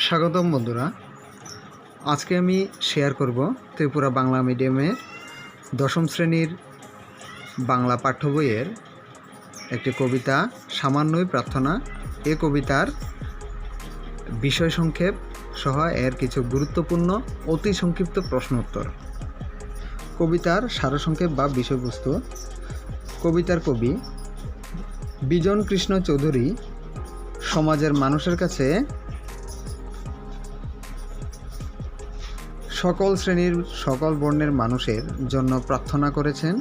স্বাগতম বন্ধুরা। আজকে আমি শেয়ার করব ত্রিপুরা বাংলা মিডিয়ামের দশম শ্রেণীর বাংলা পাঠ্য বইয়ের একটি কবিতা সামান্যই প্রার্থনা। এই কবিতার বিষয় সংক্ষেপ সহ এর কিছু গুরুত্বপূর্ণ অতি সংক্ষিপ্ত প্রশ্ন উত্তর। কবিতার সারসংক্ষেপ বা বিষয়বস্তু। কবিতার কবি বিজন কৃষ্ণ চৌধুরী সমাজের মানুষের কাছে সকল শ্রেণীর সকল বর্ণের মানুষের জন্য প্রার্থনা করেছেন।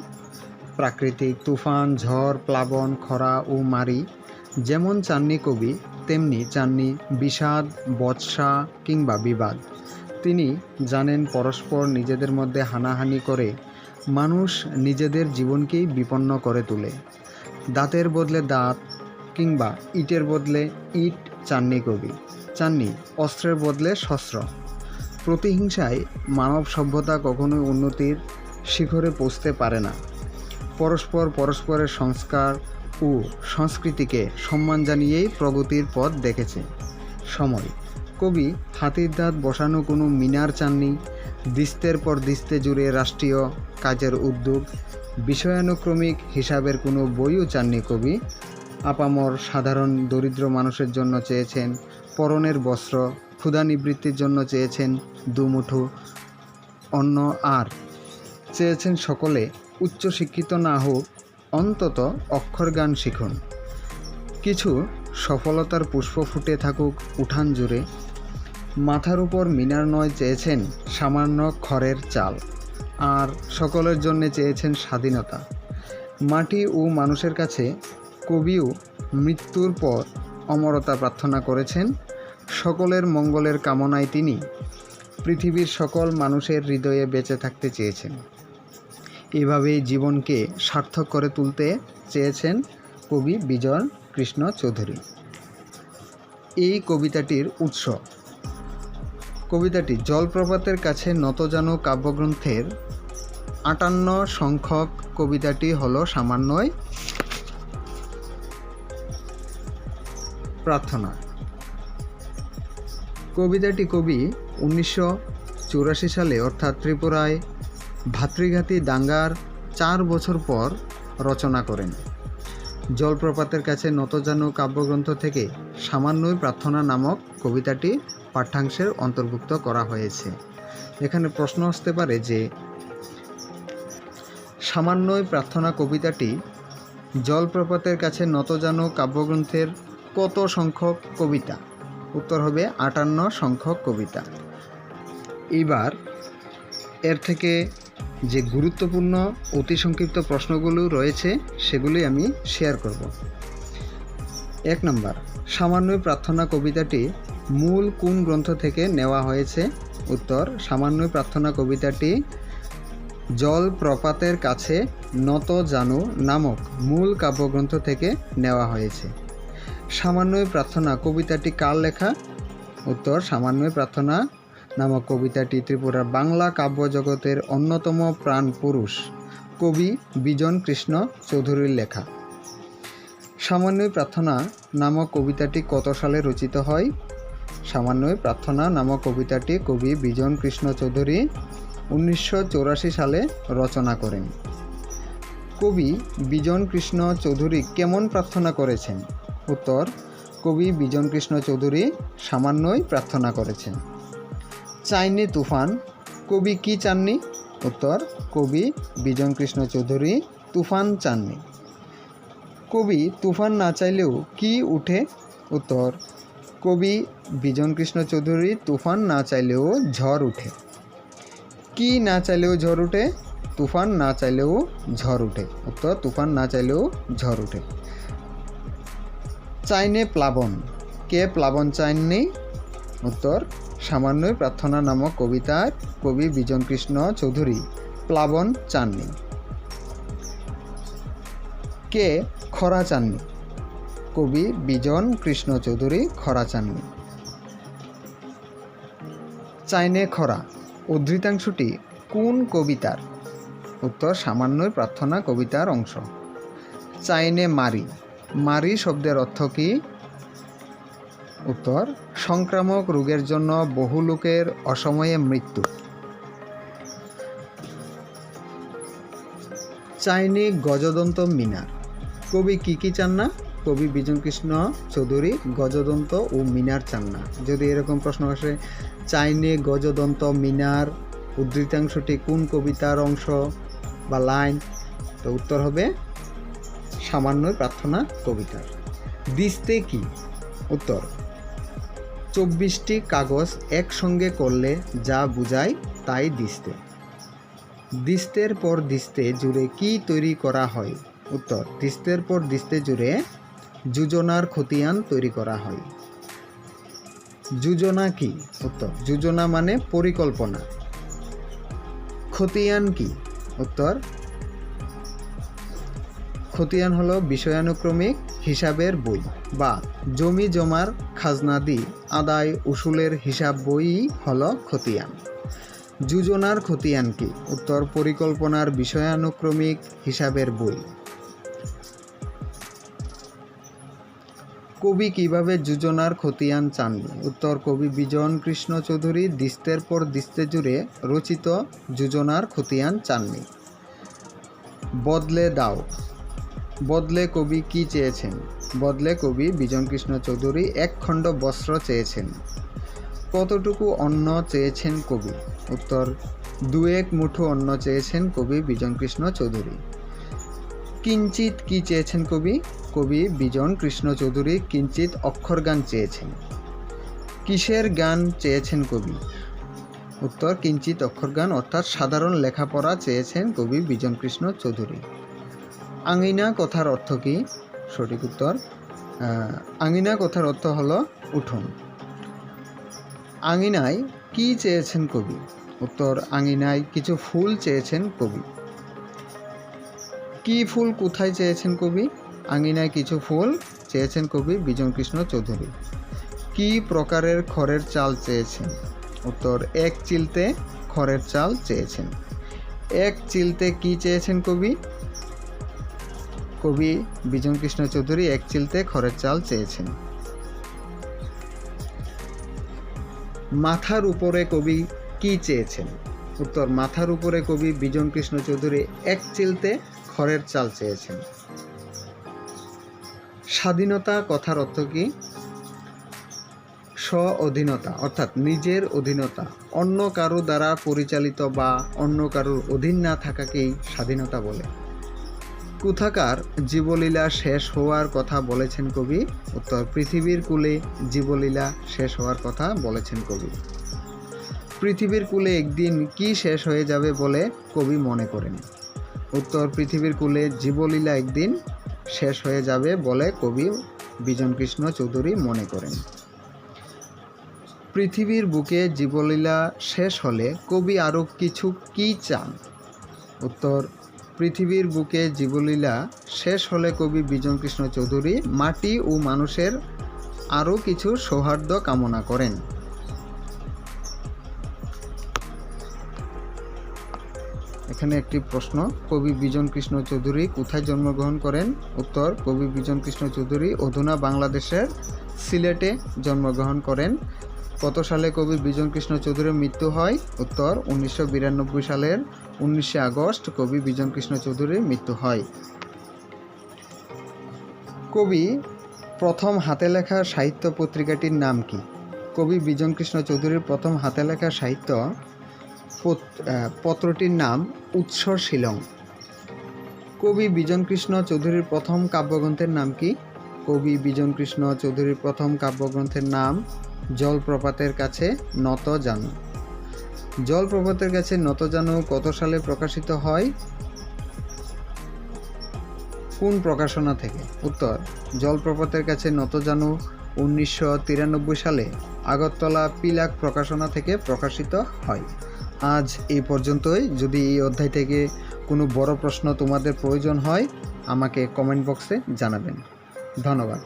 প্রাকৃতিক তুফান, ঝড়, প্লাবন, খরা ও মারি যেমন চাননি কবি, তেমনি চাননি বিষাদ, বৎসা কিংবা বিবাদ। তিনি জানেন পরস্পর নিজেদের মধ্যে হানাহানি করে মানুষ নিজেদের জীবনকেই বিপন্ন করে তোলে। দাঁতের বদলে দাঁত কিংবা ইটের বদলে ইট চাননি কবি, চাননি অস্ত্রের বদলে শস্ত্র। প্রতিহিংসায় মানব সভ্যতা কখনোই উন্নতির শিখরে পৌঁছতে পারে না। পরস্পরের সংস্কার ও সংস্কৃতিকে সম্মান জানিয়েই প্রগতির পথ দেখেছে সময়। কবি হাতির দাঁত বসানো কোনো মিনার চাননি, দিস্তের পর দিস্তে জুড়ে রাষ্ট্রীয় কাজের উদ্যোগ, বিষয়ানুক্রমিক হিসাবের কোনো বইও চাননি কবি। আপামর সাধারণ দরিদ্র মানুষের জন্য চেয়েছেন পরনের বস্ত্র, ক্ষুধা নিবৃত্তির জন্য চেয়েছেন দুমুঠো অন্ন, আর চেয়েছেন সকলে উচ্চশিক্ষিত না হোক, অন্তত অক্ষরগান শিখুন। কিছু সফলতার পুষ্প ফুটে থাকুক উঠান জুড়ে, মাথার উপর মিনার নয় চেয়েছেন সামান্য খড়ের চাল, আর সকলের জন্য চেয়েছেন স্বাধীনতা। মাটি ও মানুষের কাছে কবিও মৃত্যুর পর অমরতা প্রার্থনা করেছেন। সকলের মঙ্গলের কামনায় তিনি পৃথিবীর সকল মানুষের হৃদয়ে বেঁচে থাকতে চেয়েছেন। এভাবেই জীবনকে সার্থক করে তুলতে চেয়েছেন কবি বিজন কৃষ্ণ চৌধুরী। এই কবিতাটির উৎস। কবিতাটি জলপ্রপাতের কাছে নতজানু কাব্যগ্রন্থের ৫৮ সংখ্যক। কবিতাটি হলো সামান্যই প্রার্থনা। কবিতাটি কবি ১৯৮৪ সালে অর্থাৎ ত্রিপুরায় ভাতৃঘাতী দাঙ্গার ৪ বছর পর রচনা করেন। জলপ্রপাতের কাছে নতজানু কাব্যগ্রন্থ থেকে সামান্যই প্রার্থনা নামক কবিতাটি পাঠ্যাংশের অন্তর্ভুক্ত করা হয়েছে। এখানে প্রশ্ন আসতে পারে যে সামান্যই প্রার্থনা কবিতাটি জলপ্রপাতের কাছে নতজানু কাব্যগ্রন্থের কত সংখ্যক কবিতা? উত্তর হবে ৫৮ সংখ্যক কবিতা। এইবার এর থেকে যে গুরুত্বপূর্ণ অতি সংক্ষিপ্ত প্রশ্নগুলো রয়েছে সেগুলি আমি শেয়ার করব। ১ নম্বর, সামান্যই প্রার্থনা কবিতাটি মূল কোন গ্রন্থ থেকে নেওয়া হয়েছে? উত্তর, সামান্যই প্রার্থনা কবিতাটি জলপ্রপাতের কাছে নতজানু নামক মূল কাব্যগ্রন্থ থেকে নেওয়া হয়েছে। সামান্যই প্রার্থনা কবিতাটি কার লেখা? উত্তর, সামান্যই প্রার্থনা নামক কবিতাটি ত্রিপুরার বাংলা কাব্য জগতের অন্যতম প্রাণ পুরুষ কবি বিজন কৃষ্ণ চৌধুরীর লেখা। সামান্যই প্রার্থনা নামক কবিতাটি কত সালে রচিত হয়? সামান্যই প্রার্থনা নামক কবিতাটি কবি বিজন কৃষ্ণ চৌধুরী ১৯৮৪ সালে রচনা করেন। কবি বিজন কৃষ্ণ চৌধুরী কেমন প্রার্থনা করেছেন? উত্তর, কবি বিজন কৃষ্ণ চৌধুরী সামান্যই প্রার্থনা করেছেন। চাইনি তুফান, কবি কি চাননি? উত্তর, কবি বিজন কৃষ্ণ চৌধুরী তুফান চাননি। কবি তুফান না চাইলেও কি উঠে? উত্তর, কবি বিজন কৃষ্ণ চৌধুরী তুফান না চাইলেও ঝড় উঠে। কি না চাইলেও ঝড় উঠে? তুফান না চাইলেও ঝড় উঠে। উত্তর, তুফান না চাইলেও ঝড় উঠে। চাইনে প্লাবন, কে প্লাবন চাননি? উত্তর, সামান্যই প্রার্থনা নামক কবিতার কবি বিজন কৃষ্ণ চৌধুরী প্লাবন চাননি। কে খরা চাননি? কবি বিজন কৃষ্ণ চৌধুরী খরা চাননি। চাইনে খরা উদ্ধৃতাংশটি কোন কবিতার? উত্তর, সামান্যই প্রার্থনা কবিতার অংশ। চাইনে মারি, মারি শব্দের অর্থ কি? উত্তর, সংক্রামক রোগের জন্য বহু লোকের অসময়ে মৃত্যু। চাইনি গজদন্ত মিনার। কবি কি চান না? কবি বিজনকৃষ্ণ চৌধুরী গজদন্ত ও মিনার চান না। যদি এরকম প্রশ্ন আসে, চাইনি গজদন্ত মিনার উদ্ধৃতাংশটি কোন কবিতার অংশ বা লাইন, তো উত্তর হবে সামান্য প্রার্থনা কবিতার। দিস্তে কি? উত্তর, 24টি কাগজ একসঙ্গে করলে যা বোঝায় তাই দিস্তে। দিস্তের পর দিস্তে জুড়ে কি তৈরি করা হয়? উত্তর, দিস্তের পর দিস্তে জুড়ে যোজনার খতিয়ান তৈরি করা হয়। যোজনা কি? উত্তর, যোজনা মানে পরিকল্পনা। খতিয়ান কি? উত্তর, খতিয়ান হলো বিষয়ানুক্রমিক হিসাবের বই বা জমি জমার খাজনাদি আদায় উসুলের হিসাব বই হলো খতিয়ান। যোজনার খতিয়ান কি? উত্তর, পরিকল্পনার বিষয়ানুক্রমিক হিসাবের বই। কবি কিভাবে যোজনার খতিয়ান চাননি? উত্তর, কবি বিজন কৃষ্ণ চৌধুরী দিস্তের পর দিস্তে জুড়ে রচিত যোজনার খতিয়ান চাননি। বদলে দাও। বদলে কবি কি চেয়েছেন? বদলে কবি বিজন কৃষ্ণ চৌধুরী এক খণ্ড বস্ত্র চেয়েছেন। কতটুকু অন্ন চেয়েছেন কবি? উত্তর, 2 মুঠো অন্ন চেয়েছেন কবি বিজন কৃষ্ণ চৌধুরী। কিঞ্চিত কি চেয়েছেন কবি? কবি বিজন কৃষ্ণ চৌধুরী কিঞ্চিত অক্ষরগান চেয়েছেন। কিসের গান চেয়েছেন কবি? উত্তর, কিঞ্চিত অক্ষরগান অর্থাৎ সাধারণ লেখাপড়া চেয়েছেন কবি বিজন কৃষ্ণ চৌধুরী। আঙিনা কথার অর্থ কি? সঠিক উত্তর, আঙিনা কথার অর্থ হলো উঠোন। আঙিনায় কি চেয়েছেন কবি? উত্তর, আঙিনায় কিছু ফুল চেয়েছেন কবি। কি ফুল কোথায় চেয়েছেন কবি? আঙিনায় কিছু ফুল চেয়েছেন কবি বিজন কৃষ্ণ চৌধুরী। কি প্রকারের খড়ের চাল চেয়েছেন? উত্তর, 1 চিলতে খড়ের চাল চেয়েছেন। 1 চিলতে কি চেয়েছেন কবি? কবি বিজন কৃষ্ণ চৌধুরী 1 চিলতে খড়ের চাল চেয়েছেন। মাথার উপরে কবি কি চেয়েছেন? উত্তর, মাথার উপরে কবি বিজন কৃষ্ণ চৌধুরী 1 চিলতে খড়ের চাল চেয়েছেন। স্বাধীনতা কথার অর্থ কি? স্ব অধীনতা অর্থাৎ নিজের অধীনতা, অন্য কারো দ্বারা পরিচালিত বা অন্য কারোর অধীন না থাকাকেই স্বাধীনতা বলে। কোথাকার জীবলীলা শেষ হওয়ার কথা বলেছেন কবি? উত্তর, পৃথিবীর কূলে জীবলীলা শেষ হওয়ার কথা বলেছেন কবি। পৃথিবীর কূলে একদিন কি শেষ হয়ে যাবে বলে কবি মনে করেন? উত্তর, পৃথিবীর কূলে জীবলীলা একদিন শেষ হয়ে যাবে বলে কবি বিজন কৃষ্ণ চৌধুরী মনে করেন। পৃথিবীর বুকে জীবলীলা শেষ হলে কবি আরও কিছু কি চান? উত্তর, পৃথিবীর বুকে জীবলীলা শেষ হলে কবি বিজন কৃষ্ণ চৌধুরী মাটি ও মানুষের আরও কিছু সৌহার্দ্য কামনা করেন। এখানে একটি প্রশ্ন, কবি বিজন কৃষ্ণ চৌধুরী কোথায় জন্মগ্রহণ করেন? উত্তর, কবি বিজন কৃষ্ণ চৌধুরী অধুনা বাংলাদেশের সিলেটে জন্মগ্রহণ করেন। কত সালে কবি বিজন কৃষ্ণ চৌধুরীর মৃত্যু হয়? উত্তর, 1992 সালের 19 আগস্ট কবি বিজন কৃষ্ণ চৌধুরীর মৃত্যু হয়। কবি প্রথম হাতে লেখা সাহিত্য পত্রিকাটির নাম কি? কবি বিজন কৃষ্ণ চৌধুরীর প্রথম হাতে লেখা সাহিত্য পত্রটির নাম উৎস শিলং। কবি বিজন কৃষ্ণ চৌধুরীর প্রথম কাব্যগ্রন্থের নাম কি? কবি বিজন কৃষ্ণ চৌধুরীর প্রথম কাব্যগ্রন্থের নাম জলপ্রপাতের কাছে নত জানু। জলপ্রপাতের কাছে নত জানু কত সালে প্রকাশিত হয়? কোন প্রকাশনা থেকে? উত্তর, জলপ্রপাতের কাছে নত জানু 1993 সালে আগরতলা পিলাক প্রকাশনা থেকে প্রকাশিত হয়। আজ এই পর্যন্তই। যদি এই অধ্যায় থেকে কোনো বড় প্রশ্ন তোমাদের প্রয়োজন হয় আমাকে কমেন্ট বক্সে জানাবেন। ধন্যবাদ।